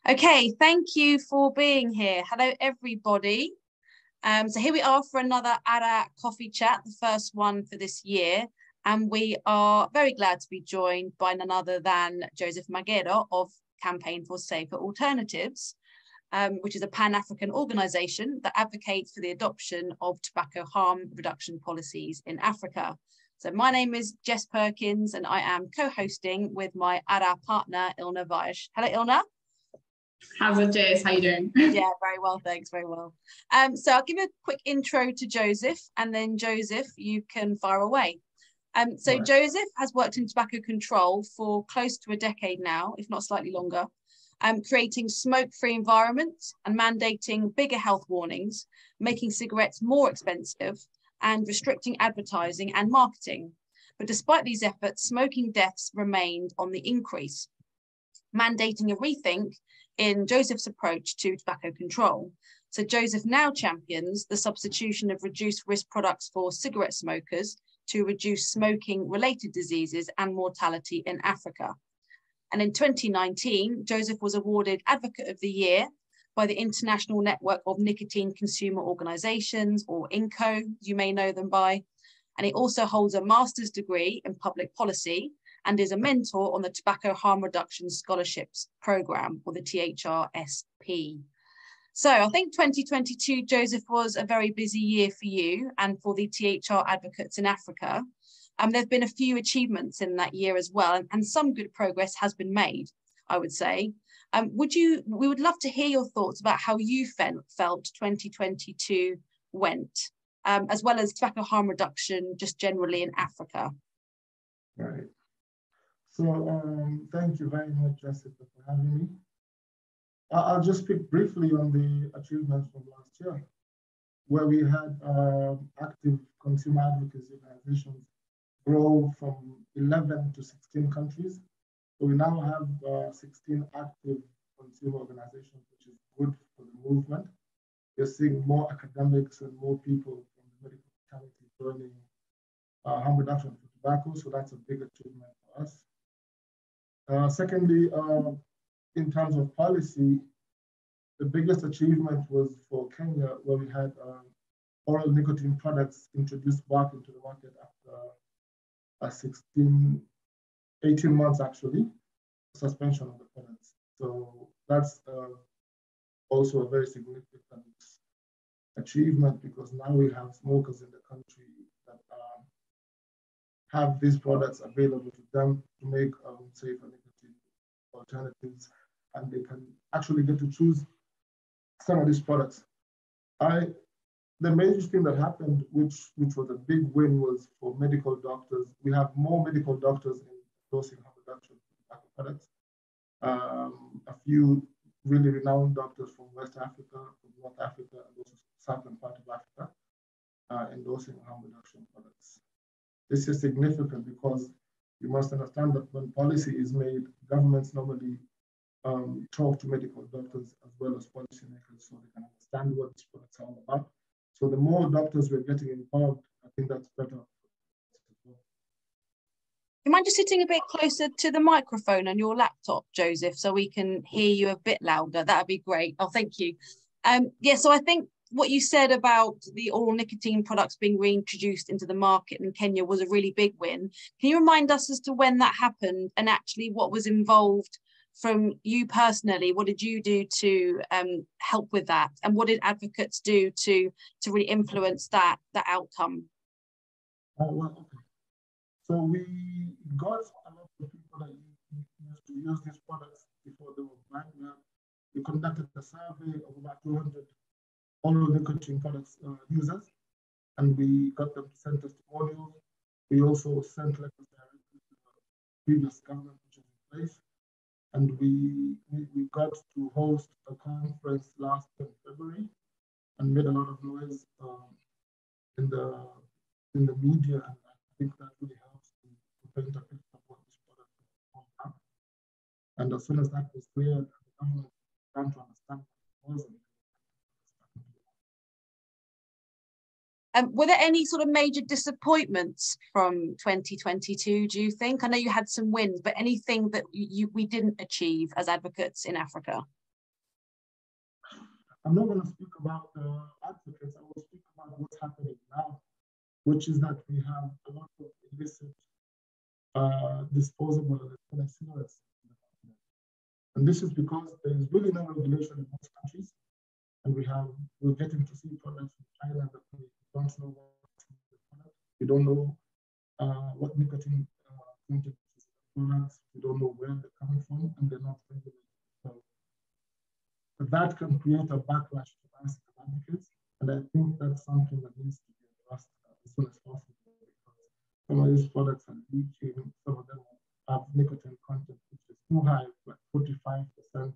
Okay, thank you for being here. Hello, everybody. So here we are for another AHRA coffee chat, the first one for this year. And we are very glad to be joined by none other than Joseph Magero of Campaign for Safer Alternatives, which is a Pan-African organisation that advocates for the adoption of tobacco harm reduction policies in Africa. So my name is Jess Perkins and I am co-hosting with my AHRA partner, Ilna Vaj. Hello, Ilna. How's Jess? How you doing? Yeah, very well, thanks, very well. So I'll give a quick intro to Joseph, and then Joseph, you can fire away. So right. Joseph has worked in tobacco control for close to a decade now, if not slightly longer, creating smoke-free environments and mandating bigger health warnings, making cigarettes more expensive, and restricting advertising and marketing. But despite these efforts, smoking deaths remained on the increase, mandating a rethink in Joseph's approach to tobacco control. So Joseph now champions the substitution of reduced risk products for cigarette smokers to reduce smoking-related diseases and mortality in Africa. And in 2019, Joseph was awarded Advocate of the Year by the International Network of Nicotine Consumer Organizations, or INCO, you may know them by. And he also holds a master's degree in public policy and is a mentor on the Tobacco Harm Reduction Scholarships Programme, or the THRSP. So I think 2022, Joseph, was a very busy year for you and for the THR advocates in Africa. There have been a few achievements in that year as well, and some good progress has been made, I would say. We would love to hear your thoughts about how you felt 2022 went, as well as tobacco harm reduction just generally in Africa. Right. So thank you very much, Jessica, for having me. I'll just speak briefly on the achievements from last year, where we had active consumer advocacy organizations grow from 11 to 16 countries. So we now have 16 active consumer organizations, which is good for the movement. We're seeing more academics and more people from the medical fraternity joining harm reduction for tobacco, so that's a big achievement for us. Secondly, in terms of policy, the biggest achievement was for Kenya, where we had oral nicotine products introduced back into the market after 18 months actually, suspension of the products. So that's also a very significant achievement, because now we have smokers in the country that have these products available to them to make safer nicotine alternatives, and they can actually get to choose some of these products. The major thing that happened, which was a big win, was for medical doctors. We have more medical doctors in endorsing harm reduction for tobacco products. A few really renowned doctors from West Africa, from North Africa, and also southern part of Africa endorsing harm reduction products. This is significant because you must understand that when policy is made, governments normally talk to medical doctors as well as policymakers so they can understand what these products are all about. So the more doctors we're getting involved, I think that's better. You mind just sitting a bit closer to the microphone on your laptop, Joseph, so we can hear you a bit louder? That'd be great. Oh, thank you. Yeah, so I think what you said about the oral nicotine products being reintroduced into the market in Kenya was a really big win. Can you remind us as to when that happened and actually what was involved from you personally? What did you do to help with that? And what did advocates do to really influence that outcome? Well, okay. So we got a lot of people that used to use these products before they were banned. We conducted a survey of about 200 oral nicotine products users, and we got them to send testimonials. We also sent letters directly to the previous government, which is in place. And we got to host a conference last February and made a lot of noise in the media, and I think that really helps to paint a picture of what this product is all about. And as soon as that was clear, the government began to understand what it was. Were there any sort of major disappointments from 2022, do you think? I know you had some wins, but anything that we didn't achieve as advocates in Africa? I'm not going to speak about the advocates. I will speak about what's happening now, which is that we have a lot of illicit disposable electronic cigarettes in the continent. And this is because there is really no regulation in most countries. And we're getting to see products from China that we don't know what's in the product. We don't know what nicotine content is in the products. We don't know where they're coming from, and they're not regulated. So that can create a backlash to us as advocates. And I think that's something that needs to be addressed as soon as possible, because some of these products are leaching, some of them have nicotine content which is too high, like 45%,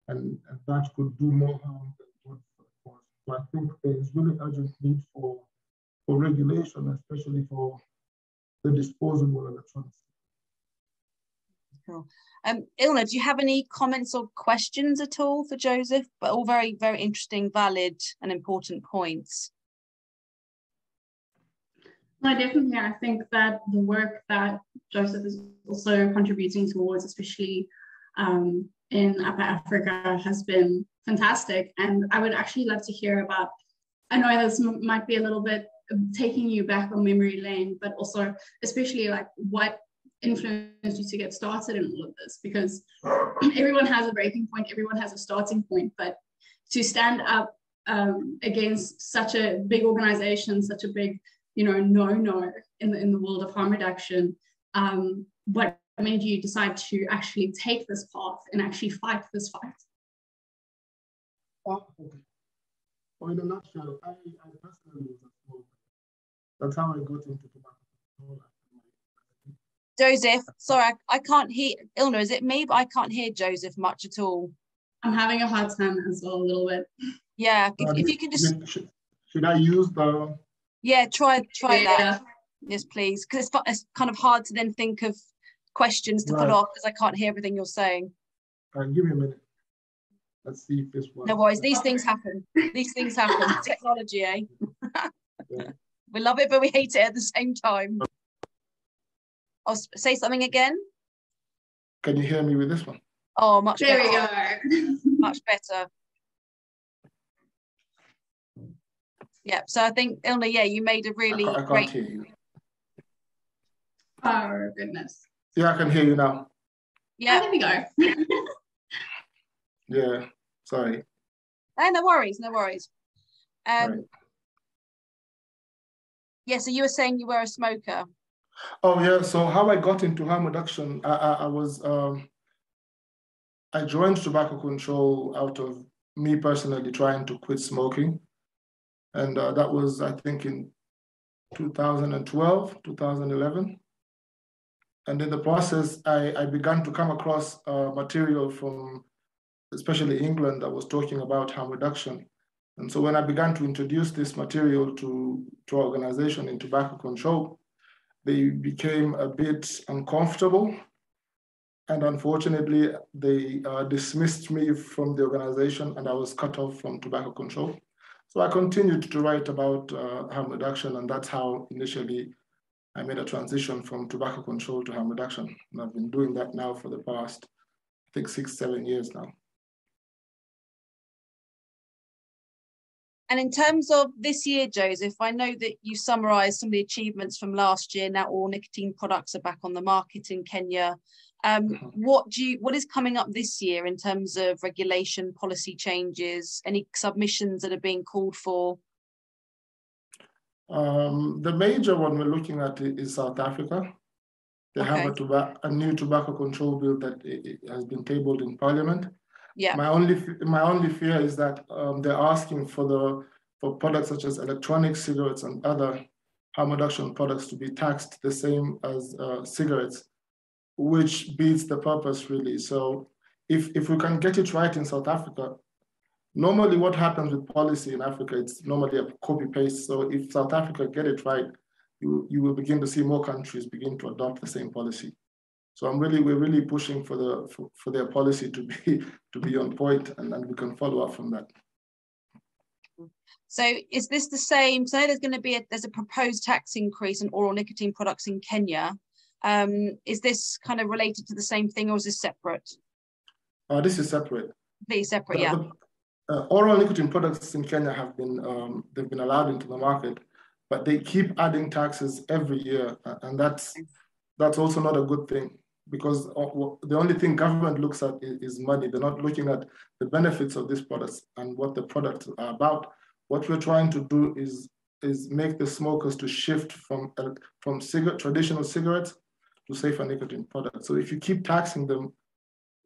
and that could do more harm than good for the cause. So I think there is really urgent need for regulation, especially for the disposable electronics. Cool. Ilna, do you have any comments or questions at all for Joseph? But all very, very interesting, valid and important points. No, definitely. I think that the work that Joseph is also contributing towards, especially in Upper Africa, has been fantastic. And I would actually love to hear about, I know this might be a little bit taking you back on memory lane, but also especially like what influenced you to get started in all of this, because everyone has a breaking point, everyone has a starting point, but to stand up against such a big organization, such a big, no in the world of harm reduction, what made you decide to actually take this path and actually fight this fight? Well, in a nutshell, I personally was a smoker. That's how I got into tobacco control. Joseph, sorry, I can't hear. Ilna, is it me? But I can't hear Joseph much at all. I'm having a hard time as well, a little bit. Yeah, if you can just. Should I use the? Yeah, try that. Yes, please, because it's kind of hard to then think of questions to put off because I can't hear everything you're saying. Give me a minute. Let's see if this works. No worries. These things happen. These things happen. Technology, eh? Yeah. We love it, but we hate it at the same time. I'll say something again. Can you hear me with this one? Oh, much better. There we go. Much better. Yeah, so I think, Ilna, yeah, you made a really I can't hear you. Oh, goodness. Yeah, I can hear you now. Yeah. Oh, there we go. Yeah, sorry. No worries, no worries. Right. Yeah, so you were saying you were a smoker. Oh yeah, so how I got into harm reduction, I joined tobacco control out of me personally trying to quit smoking. And that was, I think, in 2012, 2011. And in the process, I began to come across material from, especially England, that was talking about harm reduction. And so when I began to introduce this material to our organization in tobacco control, they became a bit uncomfortable. And unfortunately, they dismissed me from the organization and I was cut off from tobacco control. So I continued to write about harm reduction, and that's how initially I made a transition from tobacco control to harm reduction. And I've been doing that now for the past, I think, 6-7 years now. And in terms of this year, Joseph, I know that you summarised some of the achievements from last year. Now all nicotine products are back on the market in Kenya. What is coming up this year in terms of regulation, policy changes, any submissions that are being called for? The major one we're looking at is South Africa. They have a new tobacco control bill that has been tabled in Parliament. Yeah. My only fear is that they're asking for products such as electronic cigarettes and other harm reduction products to be taxed the same as cigarettes, which beats the purpose really. So if we can get it right in South Africa, normally what happens with policy in Africa, it's normally a copy paste. So if South Africa get it right, you will begin to see more countries begin to adopt the same policy. So we're really pushing for their policy to be on point, and we can follow up from that. So is this the same? So there's a proposed tax increase on oral nicotine products in Kenya. Is this kind of related to the same thing, or is this separate? This is separate. Completely separate, yeah. Oral nicotine products in Kenya have been they've been allowed into the market, but they keep adding taxes every year, and that's also not a good thing, because the only thing government looks at is money. They're not looking at the benefits of these products and what the products are about. What we're trying to do is make the smokers to shift from traditional cigarettes to safer nicotine products. So if you keep taxing them,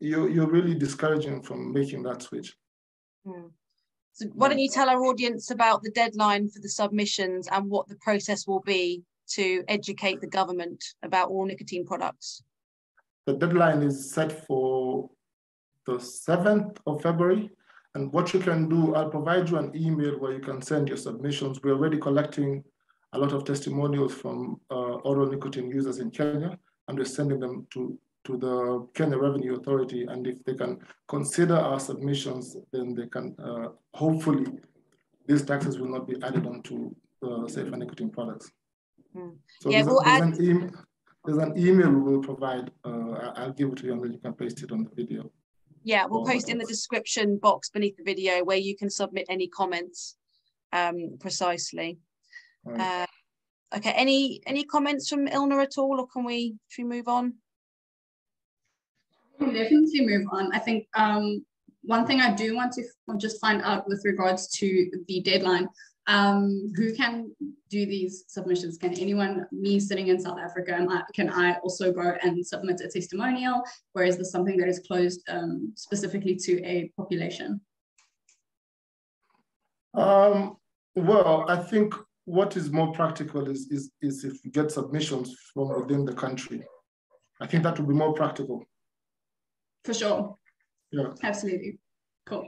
you're really discouraging from making that switch. So why don't you tell our audience about the deadline for the submissions and what the process will be to educate the government about all nicotine products? The deadline is set for the 7th of February. And what you can do, I'll provide you an email where you can send your submissions. We're already collecting a lot of testimonials from oral nicotine users in Kenya, and we're sending them to the Kenya Revenue Authority. And if they can consider our submissions, then they can, hopefully, these taxes will not be added onto safer nicotine products. So yeah, there's an email we will provide. I'll give it to you, and then you can paste it on the video. Yeah, we'll post in the description box beneath the video where you can submit any comments precisely. Right. Okay, any comments from Ilna at all, or should we move on? We can definitely move on. I think one thing I do want to just find out with regards to the deadline, who can do these submissions? Can anyone, me sitting in South Africa, can I also go and submit a testimonial, or is this something that is closed specifically to a population? Well, I think what is more practical is if you get submissions from within the country. I think that would be more practical. For sure. Yeah. Absolutely. Cool.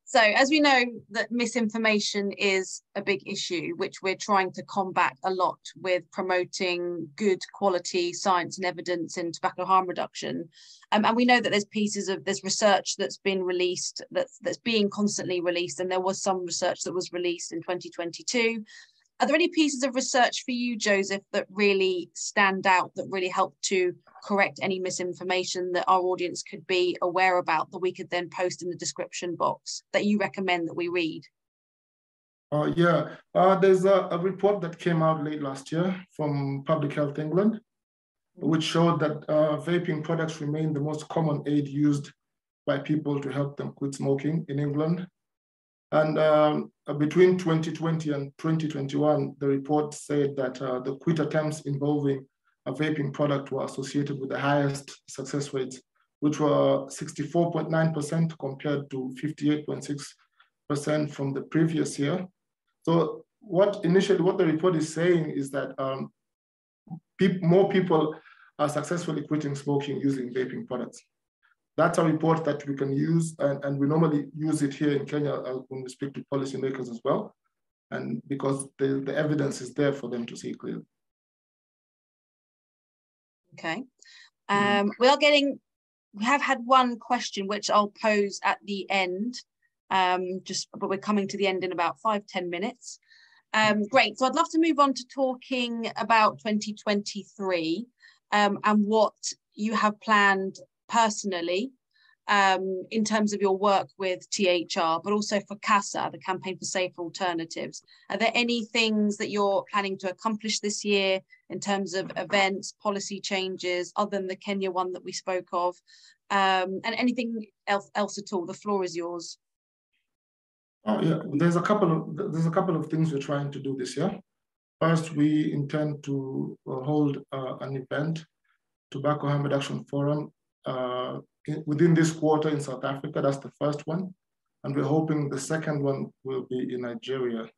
So as we know that misinformation is a big issue, which we're trying to combat a lot with promoting good quality science and evidence in tobacco harm reduction. And we know that there's research that's been released, that's being constantly released. And there was some research that was released in 2022. Are there any pieces of research for you, Joseph, that really stand out, that really help to correct any misinformation that our audience could be aware about, that we could then post in the description box, that you recommend that we read? There's a report that came out late last year from Public Health England, which showed that vaping products remain the most common aid used by people to help them quit smoking in England. And between 2020 and 2021, the report said that the quit attempts involving a vaping product were associated with the highest success rates, which were 64.9% compared to 58.6% from the previous year. So what the report is saying is that more people are successfully quitting smoking using vaping products. That's a report that we can use, and we normally use it here in Kenya when we speak to policymakers as well, and because the evidence is there for them to see clearly. Okay. We have had one question which I'll pose at the end, but we're coming to the end in about 5-10 minutes. Great, so I'd love to move on to talking about 2023 and what you have planned personally in terms of your work with THR, but also for CASA, the Campaign for Safer Alternatives. Are there any things that you're planning to accomplish this year in terms of events, policy changes, other than the Kenya one that we spoke of, and anything else at all? The floor is yours. Oh yeah, there's a couple of things we're trying to do this year. First, we intend to hold an event, Tobacco Harm Reduction Forum, within this quarter in South Africa. That's the first one, and we're hoping the second one will be in Nigeria.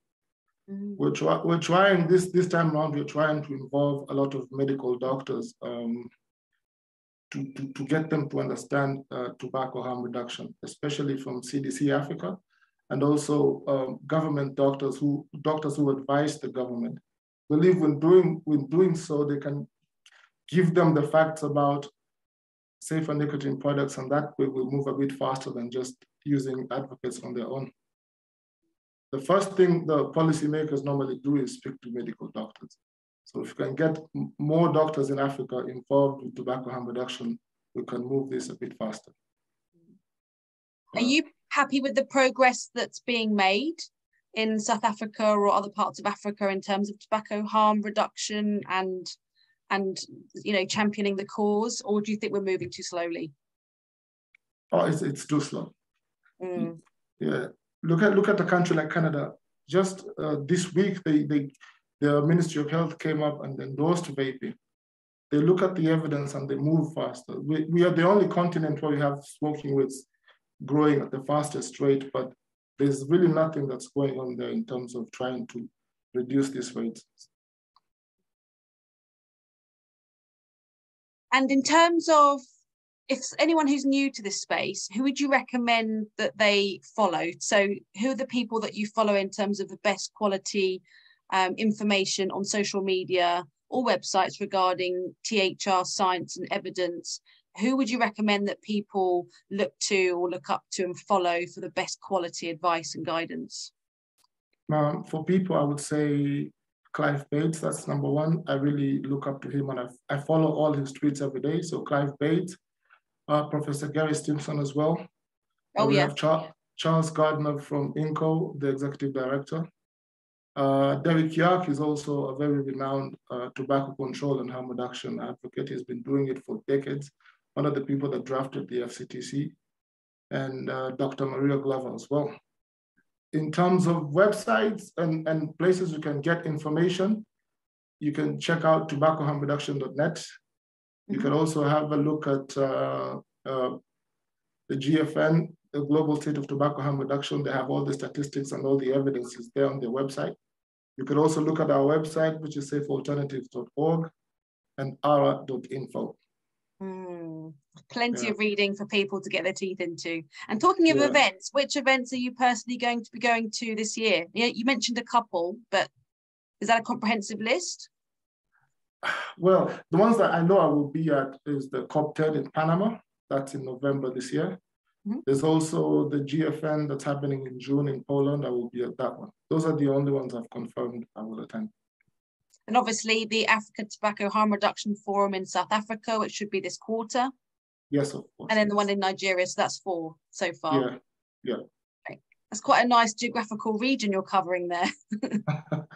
We're trying this time around. We're trying to involve a lot of medical doctors to get them to understand tobacco harm reduction, especially from CDC Africa, and also government doctors who advise the government. I believe when doing so, they can give them the facts about safer nicotine products, and that way we'll move a bit faster than just using advocates on their own. The first thing the policymakers normally do is speak to medical doctors. So if we can get more doctors in Africa involved with tobacco harm reduction, we can move this a bit faster. Are you happy with the progress that's being made in South Africa or other parts of Africa in terms of tobacco harm reduction and championing the cause, or do you think we're moving too slowly? Oh, it's too slow. Mm. Yeah, look at a country like Canada. Just this week, the Ministry of Health came up and endorsed vaping. They look at the evidence and they move faster. We are the only continent where we have smoking rates growing at the fastest rate, but there's really nothing that's going on there in terms of trying to reduce these rates. And in terms of, if anyone who's new to this space, who would you recommend that they follow? So who are the people that you follow in terms of the best quality information on social media or websites regarding THR science and evidence? Who would you recommend that people look to or look up to and follow for the best quality advice and guidance? For people, I would say Clive Bates, that's number one. I really look up to him and I follow all his tweets every day. So Clive Bates, Professor Gary Stimson as well. We have Charles Gardner from INCO, the executive director. Derek Yark is also a very renowned tobacco control and harm reduction advocate. He's been doing it for decades. One of the people that drafted the FCTC, and Dr. Maria Glover as well. In terms of websites and places you can get information, you can check out tobaccoharmreduction.net. You can also have a look at the GFN, the Global State of Tobacco Harm Reduction. They have all the statistics and all the evidence is there on their website. You can also look at our website, which is safealternatives.org and AHRA.info. Plenty of reading for people to get their teeth into. And talking of events, which events are you personally going to be going to this year? You mentioned a couple, but is that a comprehensive list? Well, the ones that I know I will be at is the COP10 in Panama. That's in November this year. There's also the GFN that's happening in June in Poland. I will be at that one. Those are the only ones I've confirmed I will attend. And obviously the African Tobacco Harm Reduction Forum in South Africa, which should be this quarter. Yes, of course. And then the one in Nigeria, so that's 4 so far. Yeah. Okay. That's quite a nice geographical region you're covering there.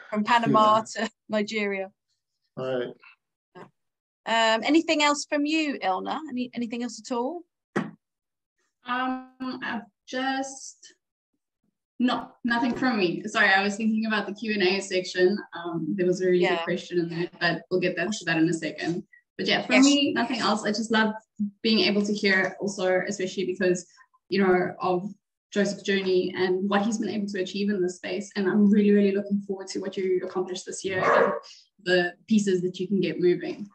From Panama to Nigeria. All right. Anything else from you, Ilna? Anything else at all? I've just nothing from me. Sorry, I was thinking about the Q&A section. There was a really good question in there, but we'll get to that in a second. But yeah, for me, nothing else. I just love being able to hear also, especially because, of Joseph's journey and what he's been able to achieve in this space. And I'm really, really looking forward to what you accomplished this year and the pieces that you can get moving.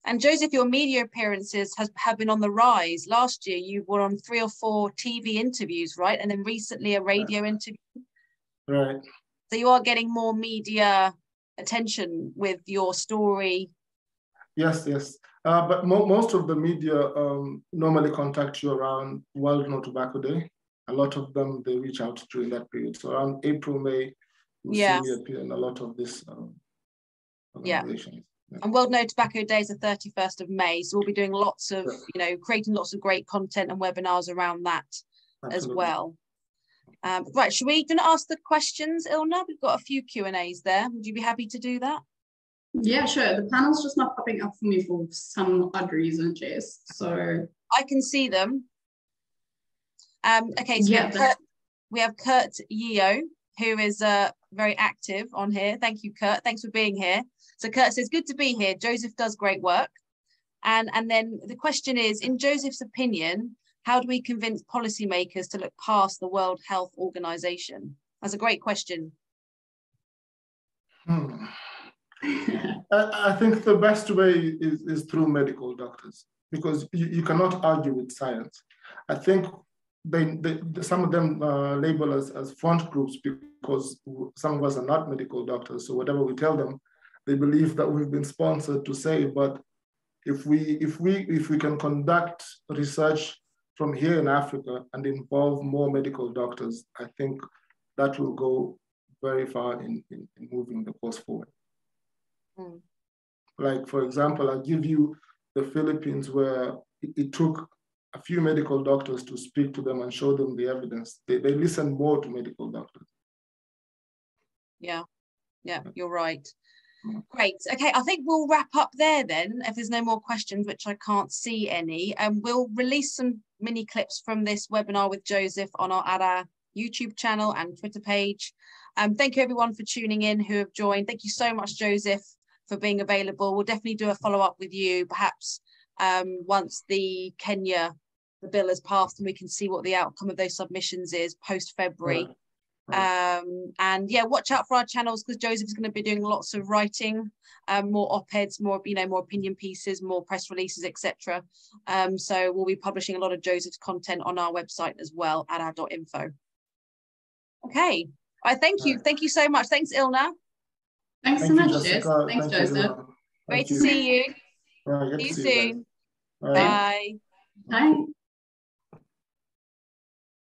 And Joseph, your media appearances have been on the rise. Last year, you were on 3 or 4 TV interviews, right? And then recently a radio interview. Right. So you are getting more media attention with your story. Yes. But most of the media normally contact you around World No Tobacco Day. A lot of them, they reach out during that period. So around April, May, you'll see me appear in a lot of this organizations. And World No Tobacco Day is the 31st of May. So we'll be doing lots of, creating lots of great content and webinars around that as well. Right, do you want to ask the questions, Ilna? We've got a few Q&As there. Would you be happy to do that? Yeah, sure. The panel's just not popping up for me for some odd reason, Jess. So I can see them. Okay, so we have Kurt Yeo, who is very active on here. Thank you, Kurt. Thanks for being here. So Kurt says, good to be here. Joseph does great work. And then the question is, in Joseph's opinion, how do we convince policymakers to look past the World Health Organization? That's a great question. I think the best way is through medical doctors, because you cannot argue with science. I think some of them label us as front groups because some of us are not medical doctors. So whatever we tell them, they believe that we've been sponsored to say. But if we can conduct research from here in Africa and involve more medical doctors, I think that will go very far in moving the cause forward. Like, for example, I'll give you the Philippines, where it took a few medical doctors to speak to them and show them the evidence. They listen more to medical doctors. Yeah, you're right. Great. Okay, I think we'll wrap up there then, if there's no more questions, which I can't see any. We'll release some mini clips from this webinar with Joseph on our AHRA YouTube channel and Twitter page. Thank you everyone for tuning in who have joined. Thank you so much, Joseph, for being available. We'll definitely do a follow-up with you, perhaps once the bill has passed and we can see what the outcome of those submissions is post-February. And yeah, watch out for our channels, because Joseph is going to be doing lots of writing, more op-eds, more more opinion pieces, more press releases, etc. So we'll be publishing a lot of Joseph's content on our website as well, at AHRA.info. Okay, thank you so much. Thanks, Ilna. Thanks so much, Jess. Thanks, Joseph. Great to see you. See you soon. Bye. Bye.